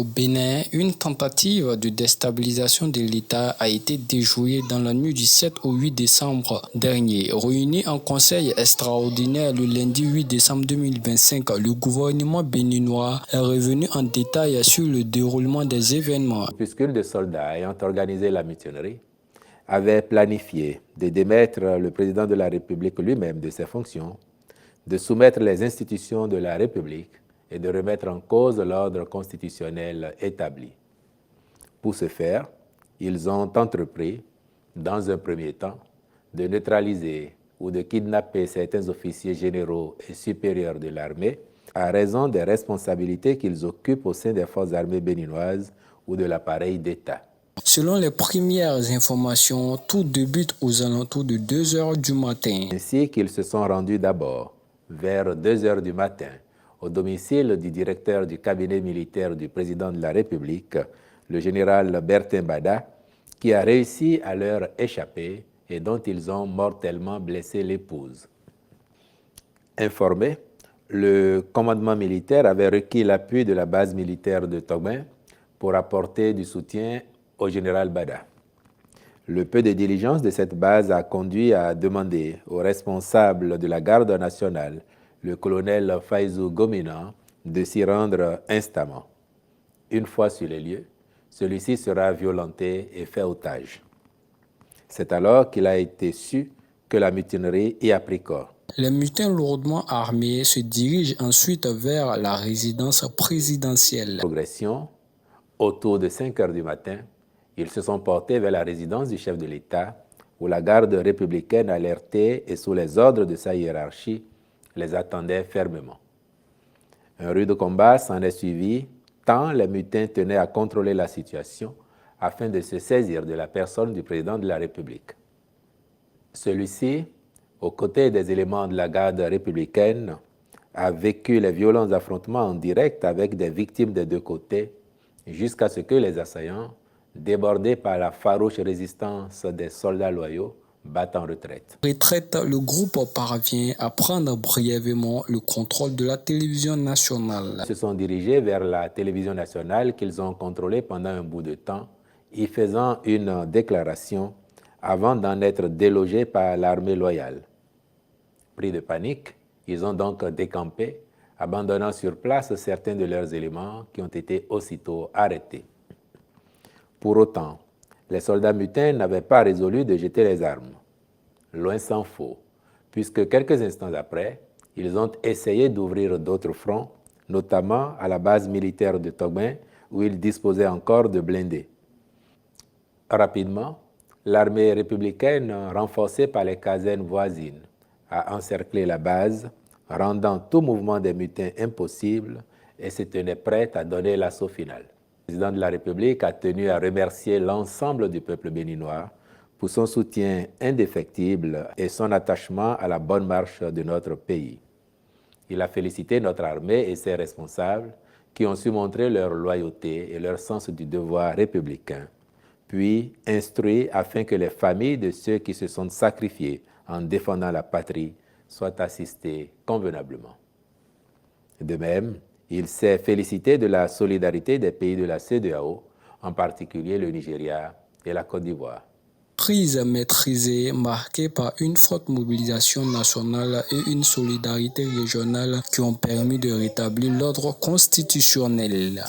Au Bénin, une tentative de déstabilisation de l'État a été déjouée dans la nuit du 7 au 8 décembre dernier. Réuni en conseil extraordinaire le lundi 8 décembre 2025, le gouvernement béninois est revenu en détail sur le déroulement des événements. Puisqu'une des soldats ayant organisé la mutinerie avait planifié de démettre le président de la République lui-même de ses fonctions, de soumettre les institutions de la République et de remettre en cause l'ordre constitutionnel établi. Pour ce faire, ils ont entrepris, dans un premier temps, de neutraliser ou de kidnapper certains officiers généraux et supérieurs de l'armée à raison des responsabilités qu'ils occupent au sein des forces armées béninoises ou de l'appareil d'État. Selon les premières informations, tout débute aux alentours de 2 heures du matin. Ainsi qu'ils se sont rendus d'abord, vers 2 heures du matin, au domicile du directeur du cabinet militaire du président de la République, le général Bertin Bada, qui a réussi à leur échapper et dont ils ont mortellement blessé l'épouse. Informé, le commandement militaire avait requis l'appui de la base militaire de Togben pour apporter du soutien au général Bada. Le peu de diligence de cette base a conduit à demander au responsable de la garde nationale, le colonel Faizou Gomina, de s'y rendre instamment. Une fois sur les lieux, celui-ci sera violenté et fait otage. C'est alors qu'il a été su que la mutinerie y a pris corps. Les mutins lourdement armés se dirigent ensuite vers la résidence présidentielle. Progression, autour de 5 heures du matin, ils se sont portés vers la résidence du chef de l'État, où la garde républicaine alertée et sous les ordres de sa hiérarchie les attendait fermement. Un rude combat s'en est suivi, tant les mutins tenaient à contrôler la situation afin de se saisir de la personne du président de la République. Celui-ci, aux côtés des éléments de la garde républicaine, a vécu les violents affrontements en direct avec des victimes des deux côtés, jusqu'à ce que les assaillants, débordés par la farouche résistance des soldats loyaux, battent en retraite. Le groupe parvient à prendre brièvement le contrôle de la télévision nationale. Ils se sont dirigés vers la télévision nationale qu'ils ont contrôlée pendant un bout de temps, y faisant une déclaration avant d'en être délogés par l'armée loyale. Pris de panique, ils ont donc décampé, abandonnant sur place certains de leurs éléments qui ont été aussitôt arrêtés. Pour autant, les soldats mutins n'avaient pas résolu de jeter les armes. Loin s'en faut, puisque quelques instants après, ils ont essayé d'ouvrir d'autres fronts, notamment à la base militaire de Togben, où ils disposaient encore de blindés. Rapidement, l'armée républicaine, renforcée par les casernes voisines, a encerclé la base, rendant tout mouvement des mutins impossible et se tenait prête à donner l'assaut final. Le président de la République a tenu à remercier l'ensemble du peuple béninois pour son soutien indéfectible et son attachement à la bonne marche de notre pays. Il a félicité notre armée et ses responsables qui ont su montrer leur loyauté et leur sens du devoir républicain, puis instruit afin que les familles de ceux qui se sont sacrifiés en défendant la patrie soient assistées convenablement. De même, il s'est félicité de la solidarité des pays de la CEDEAO, en particulier le Nigeria et la Côte d'Ivoire. Crise maîtrisée, marquée par une forte mobilisation nationale et une solidarité régionale qui ont permis de rétablir l'ordre constitutionnel.